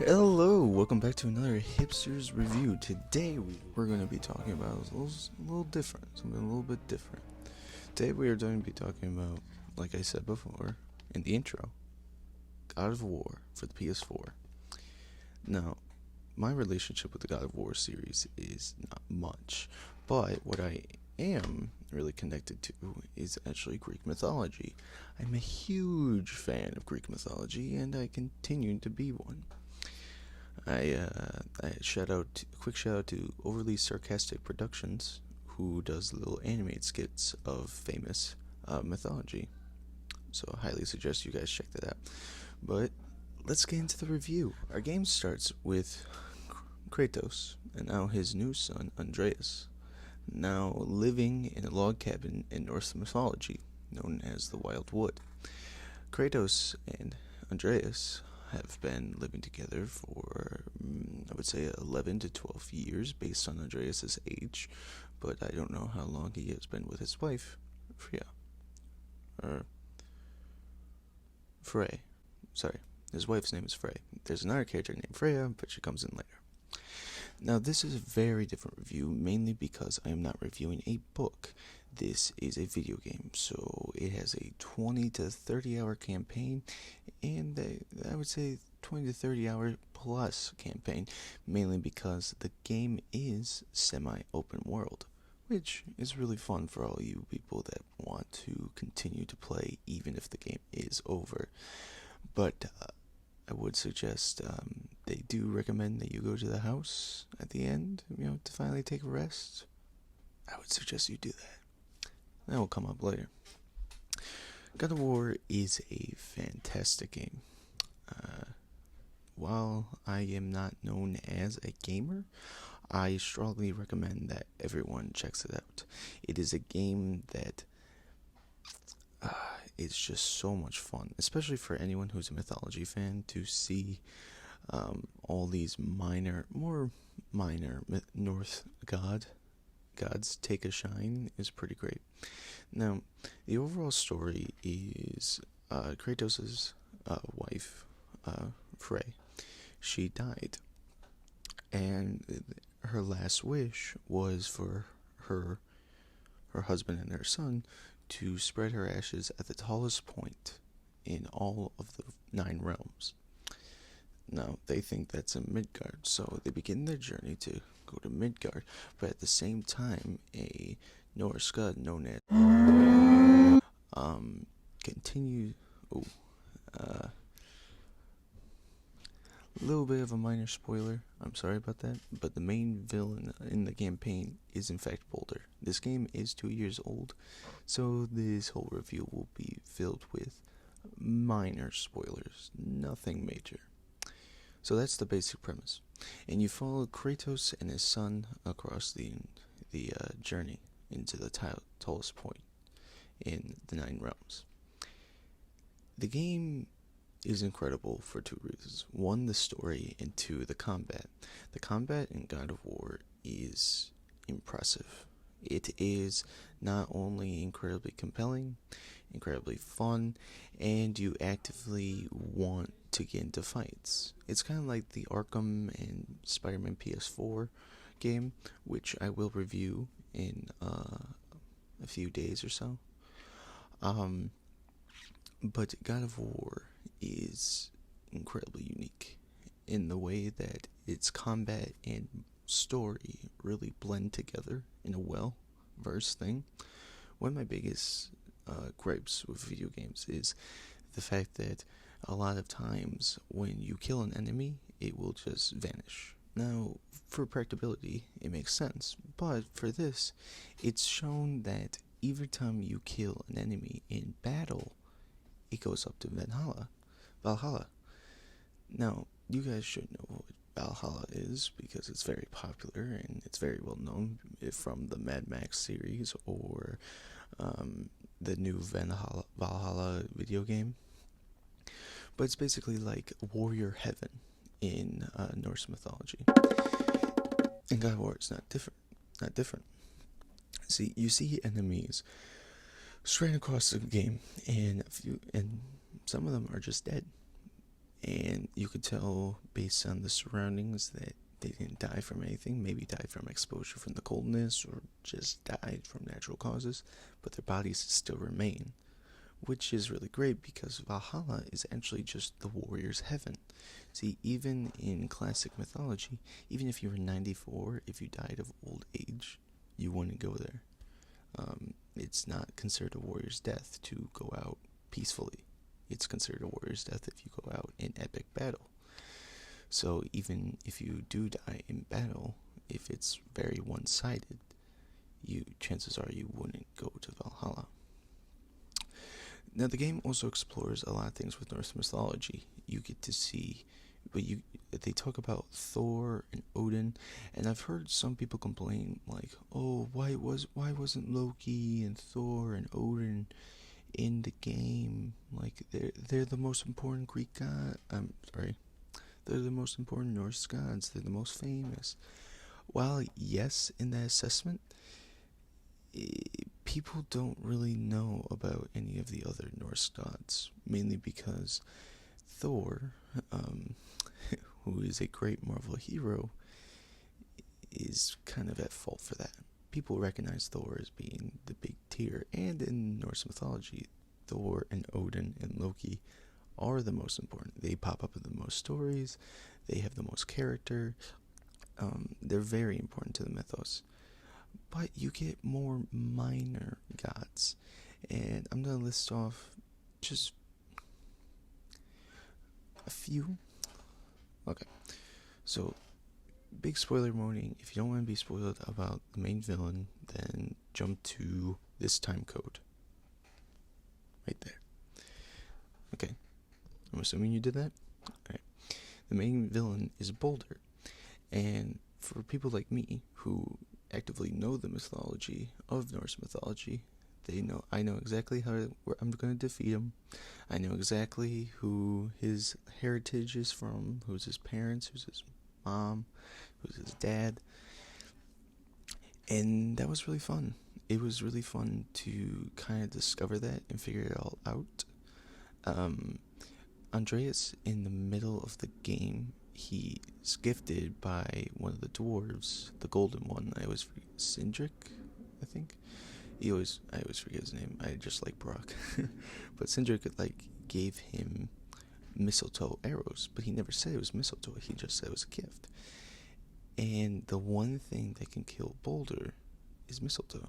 Hello, welcome back to another Hipster's review. Today we're going to be talking about a little different, something a little bit different. Today we are going to be talking about, like I said before in the intro, God of War for the PS4. Now, my relationship with the God of War series is not much, but what I am really connected to is actually Greek mythology. I'm a huge fan of Greek mythology, and I continue to be one. I quick shout out to Overly Sarcastic Productions, who does little animated skits of famous mythology. So I highly suggest you guys check that out. But let's get into the review. Our game starts with Kratos and now his new son Andreas, now living in a log cabin in Norse mythology known as the Wild Wood. Kratos and Andreas have been living together for, I would say, 11 to 12 years based on Andreas's age, but I don't know how long he has been with his wife, Freya. Or Frey. Sorry, his wife's name is Frey. There's another character named Freya, but she comes in later. Now, this is a very different review, mainly because I am not reviewing a book. This is a video game, so it has a 20 to 30 hour campaign, and I would say 20 to 30 hour plus campaign, mainly because the game is semi-open world, which is really fun for all you people that want to continue to play even if the game is over. But I would suggest they do recommend that you go to the house at the end, to finally take a rest. I would suggest you do that. That will come up later. God of War is a fantastic game. While I am not known as a gamer, I strongly recommend that everyone checks it out. It is a game that is just so much fun, especially for anyone who's a mythology fan, to see all these more minor Norse gods take a shine is pretty great. Now, the overall story is Kratos' wife, Frey. She died, and her last wish was for her husband and her son to spread her ashes at the tallest point in all of the 9 realms. Now, they think that's in Midgard, so they begin their journey to go to Midgard, but at the same time, a Norse god known as continue. A little bit of a minor spoiler. I'm sorry about that, but the main villain in the campaign is in fact Boulder. This game is 2 years old, so this whole review will be filled with minor spoilers, nothing major. So that's the basic premise, and you follow Kratos and his son across the journey into the tallest point in the 9 realms. The game is incredible for 2 reasons. 1, the story, and 2, the combat. The combat in God of War is impressive. It is not only incredibly compelling, incredibly fun, and you actively want to get into fights. It's kind of like the Arkham and Spider-Man PS4 game, which I will review in a few days or so. But God of War is incredibly unique in the way that its combat and story really blend together in a well-versed thing. One of my biggest gripes with video games is the fact that a lot of times when you kill an enemy, it will just vanish. Now, for practicability, it makes sense, but for this, it's shown that every time you kill an enemy in battle, it goes up to Valhalla. Now, you guys should know what Valhalla is because it's very popular and it's very well known from the Mad Max series or the new Valhalla video game. But it's basically like warrior heaven in Norse mythology. In God of War, it's not different. See, you see enemies straight across the game, and some of them are just dead. And you could tell based on the surroundings that they didn't die from anything, maybe died from exposure from the coldness or just died from natural causes, but their bodies still remain, which is really great because Valhalla is actually just the warrior's heaven. See, even in classic mythology, even if you were 94, if you died of old age, you wouldn't go there. It's not considered a warrior's death to go out peacefully. It's considered a warrior's death if you go out in epic battle. So even if you do die in battle, if it's very one-sided, chances are you wouldn't go to Valhalla. Now the game also explores a lot of things with Norse mythology. You get to see, they talk about Thor and Odin, and I've heard some people complain like, oh, why wasn't Loki and Thor and Odin in the game? Like they're the most important Greek god. They're the most important Norse gods. They're the most famous. While yes, in that assessment, people don't really know about any of the other Norse gods, mainly because Thor, who is a great Marvel hero, is kind of at fault for that. People recognize Thor as being the big tier, and in Norse mythology, Thor and Odin and Loki are the most important. They pop up in the most stories, they have the most character, they're very important to the mythos. But you get more minor gods, and I'm going to list off just a few. Okay, so big spoiler warning. If you don't want to be spoiled about the main villain, then jump to this time code right there. Okay, I'm assuming you did that. Alright. The main villain is Boulder, and for people like me who actively know the mythology of Norse mythology, I know exactly where I'm going to defeat him. I know exactly who his heritage is from, who's his parents, who's his mom, who's his dad. And that was really fun. It was really fun to kind of discover that and figure it all out. Andreas, in the middle of the game, he's gifted by one of the dwarves, the golden one. I always forget, Sindrik, I think. I always forget his name. I just like Brock. But Sindrik gave him mistletoe arrows, but he never said it was mistletoe. He just said it was a gift. And the one thing that can kill Boulder is mistletoe.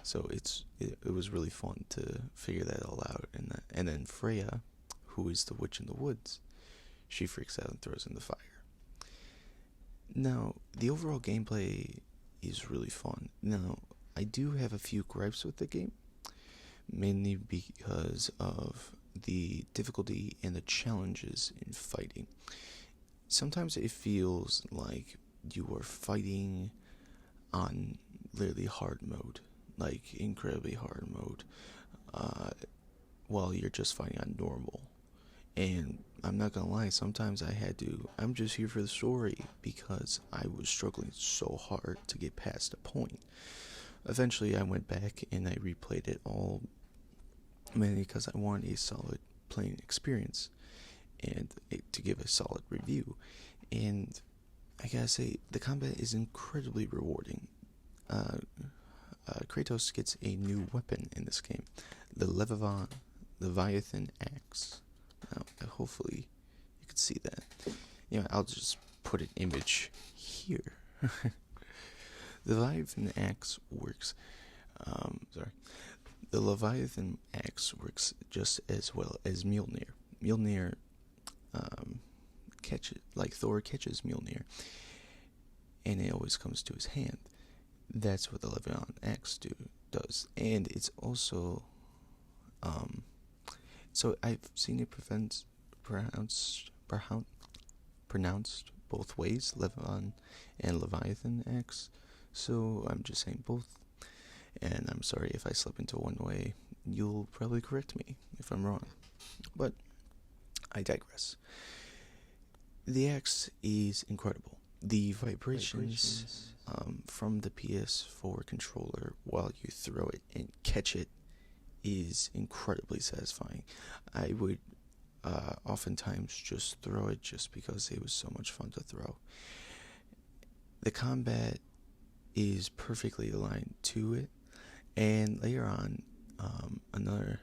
So it was really fun to figure that all out. And then Freya, who is the witch in the woods, she freaks out and throws in the fire. Now, the overall gameplay is really fun. Now, I do have a few gripes with the game, mainly because of the difficulty and the challenges in fighting. Sometimes it feels like you are fighting on literally hard mode, like incredibly hard mode, while you're just fighting on normal. And I'm not gonna lie, sometimes I'm just here for the story because I was struggling so hard to get past a point. Eventually I went back and I replayed it all, mainly because I wanted a solid playing experience and to give a solid review. And I gotta say, the combat is incredibly rewarding. Kratos gets a new weapon in this game, the Leviathan axe. Now, hopefully you can see that. I'll just put an image here. The Leviathan axe works. The Leviathan axe works just as well as Mjolnir. Mjolnir Thor catches Mjolnir, and it always comes to his hand. That's what the Leviathan axe does, and it's also so I've seen it pronounced both ways, Leviathan and Leviathan axe. So I'm just saying both, and I'm sorry if I slip into one way. You'll probably correct me if I'm wrong, but I digress. The axe is incredible. The vibrations from the PS4 controller while you throw it and catch it is incredibly satisfying. I would oftentimes just throw it just because it was so much fun to throw. The combat is perfectly aligned to it, and later on, another.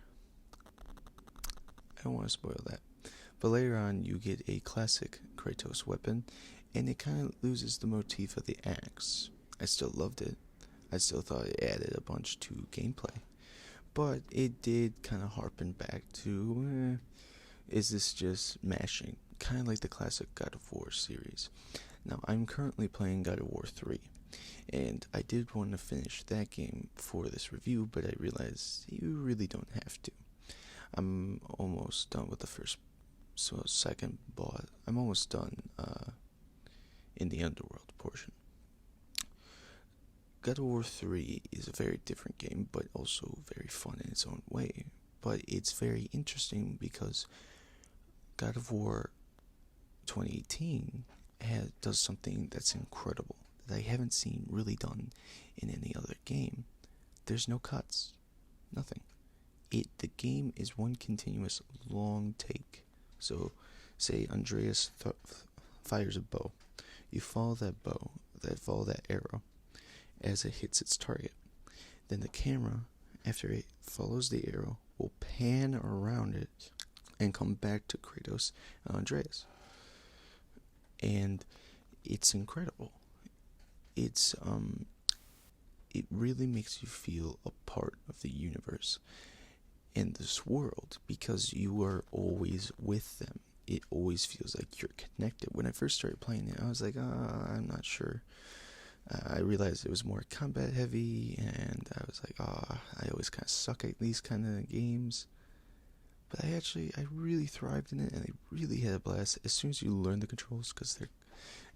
I don't want to spoil that, but later on, you get a classic Kratos weapon, and it kind of loses the motif of the axe. I still loved it. I still thought it added a bunch to gameplay, but it did kind of harpen back to, is this just mashing? Kind of like the classic God of War series. Now, I'm currently playing God of War 3, and I did want to finish that game for this review, but I realized you really don't have to. I'm almost done with the second boss. I'm almost done in the underworld portion. God of War 3 is a very different game, but also very fun in its own way. But it's very interesting because God of War 2018 does something that's incredible that I haven't seen really done in any other game. There's no cuts, nothing. The game is one continuous long take. So, say Andreas fires a bow. You follow that bow, follow that arrow as it hits its target. Then the camera, after it follows the arrow, will pan around it and come back to Kratos and Andreas. And it's incredible. It really makes you feel a part of the universe in this world because you are always with them. It always feels like you're connected. When I first started playing it, I was like, I'm not sure. I realized it was more combat heavy, and I was like, I always kind of suck at these kind of games. But I really thrived in it, and I really had a blast as soon as you learn the controls, because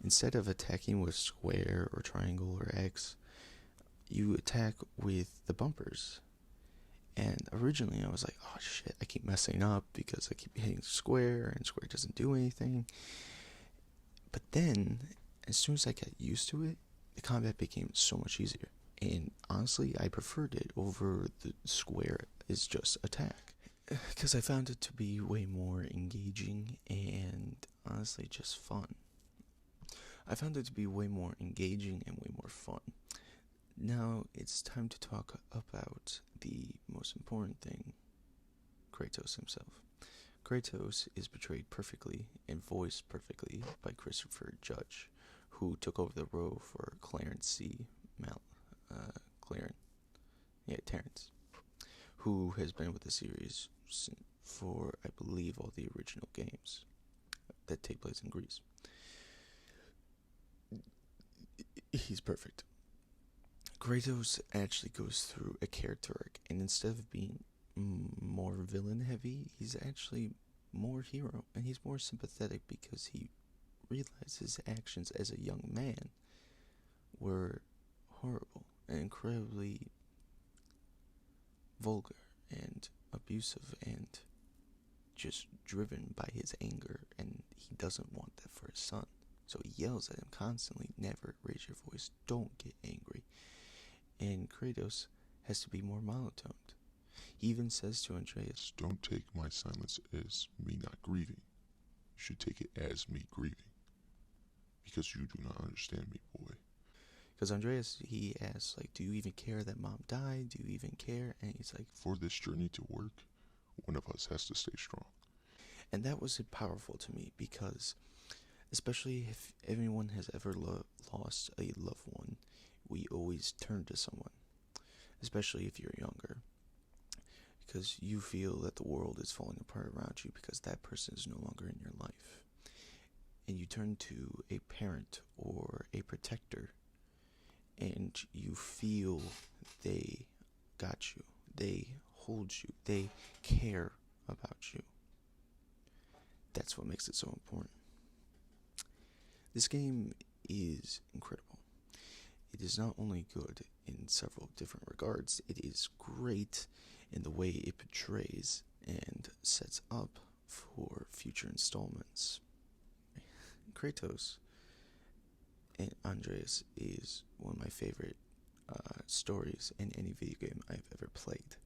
instead of attacking with square or triangle or X, you attack with the bumpers. And originally I was like, oh shit, I keep messing up because I keep hitting square, and square doesn't do anything. But then, as soon as I got used to it, the combat became so much easier. And honestly, I preferred it over the square is just attack. Because I found it to be way more engaging and honestly just fun. I found it to be way more engaging and way more fun. Now it's time to talk about the most important thing, Kratos himself. Kratos is portrayed perfectly and voiced perfectly by Christopher Judge, who took over the role for Terrence, who has been with the series for, I believe, all the original games that take place in Greece. He's perfect. Kratos actually goes through a character arc, and instead of being more villain heavy, he's actually more hero, and he's more sympathetic because he realized his actions as a young man were horrible and incredibly vulgar and abusive and just driven by his anger, and he doesn't want that for his son. So he yells at him constantly, never raise your voice, don't get angry. And Kratos has to be more monotoned. He even says to Andreas, don't take my silence as me not grieving. You should take it as me grieving. Because you do not understand me, boy. Because Andreas, he asks, like, do you even care that mom died? Do you even care? And he's like, for this journey to work, one of us has to stay strong. And that was powerful to me because, especially if anyone has ever lost a loved one, we always turn to someone, especially if you're younger, because you feel that the world is falling apart around you because that person is no longer in your life. And you turn to a parent or a protector, and you feel they got you, they hold you, they care about you. That's what makes it so important. This game is incredible. It is not only good in several different regards, it is great in the way it portrays and sets up for future installments. Kratos and Andreas is one of my favorite stories in any video game I've ever played.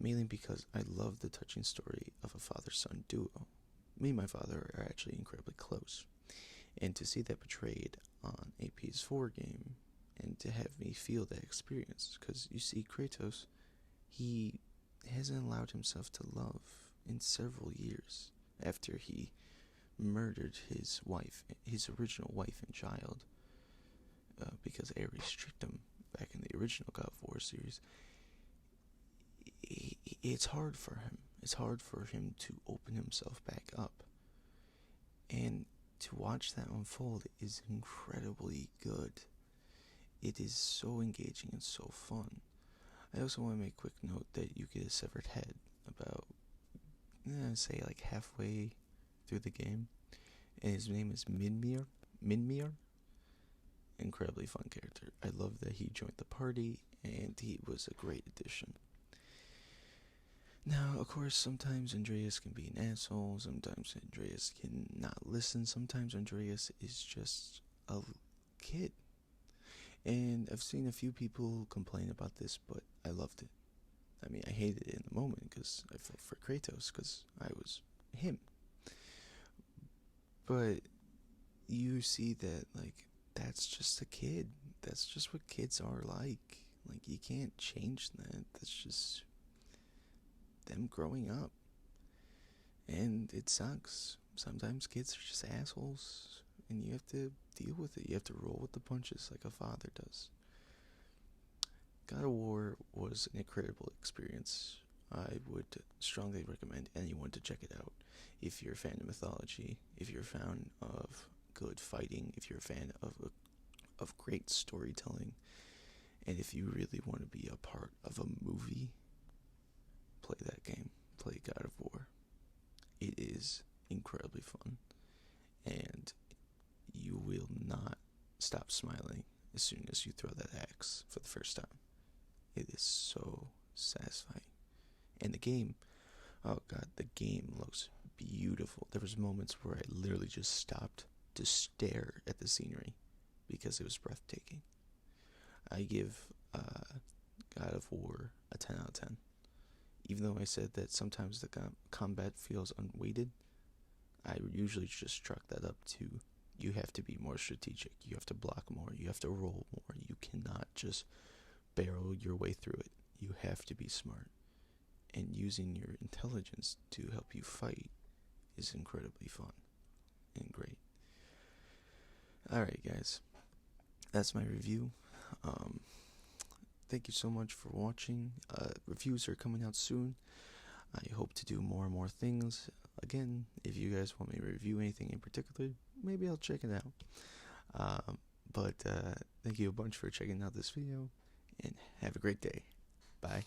mainly because I love the touching story of a father-son duo. Me and my father are actually incredibly close, and to see that portrayed on a PS4 game, and to have me feel that experience, because you see, Kratos, he hasn't allowed himself to love in several years after he murdered his wife, his original wife and child, because Ares tricked him back in the original God of War series. It's hard for him. It's hard for him to open himself back up. And to watch that unfold is incredibly good. It is so engaging and so fun. I also want to make a quick note that you get a severed head about, say, like halfway through the game. And his name is Minmir. Minmir? Incredibly fun character. I love that he joined the party, and he was a great addition. Now, of course, sometimes Andreas can be an asshole, sometimes Andreas can not listen, sometimes Andreas is just a kid. And I've seen a few people complain about this, but I loved it. I mean, I hated it in the moment because I felt for Kratos because I was him. But you see that, like, that's just a kid. That's just what kids are like. Like, you can't change that. That's just them growing up. And it sucks. Sometimes kids are just assholes, and you have to deal with it. You have to roll with the punches like a father does. God of War was an incredible experience. I would strongly recommend anyone to check it out. If you're a fan of mythology, if you're a fan of good fighting, if you're a fan of great storytelling, and if you really want to be a part of a movie, play that game. Play God of War. It is incredibly fun, and you will not stop smiling as soon as you throw that axe for the first time. It is so satisfying. And the game, oh god, the game looks beautiful. There was moments where I literally just stopped to stare at the scenery because it was breathtaking. I give God of War a 10 out of 10. Even though I said that sometimes the combat feels unweighted, I usually just chalk that up to you have to be more strategic. You have to block more. You have to roll more. You cannot just barrel your way through it. You have to be smart. And using your intelligence to help you fight is incredibly fun and great. Alright, guys. That's my review. Thank you so much for watching. Reviews are coming out soon. I hope to do more and more things. Again, if you guys want me to review anything in particular, maybe I'll check it out. But thank you a bunch for checking out this video, and have a great day. Bye.